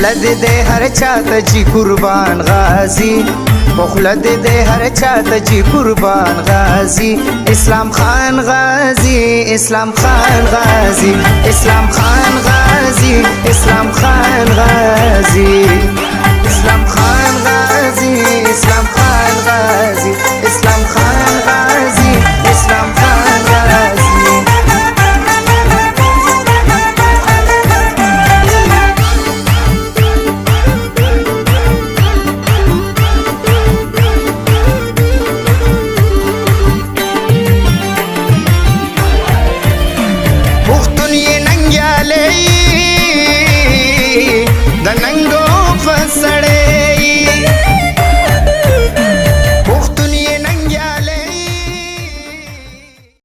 خلد دے ہر چاہتا جی قربان غازی خلد دے ہر چاہتا جی قربان غازی اسلام خان غازی اسلام خان غازی اسلام خان غازی اسلام خان غازی اسلام خان غازی اسلام خان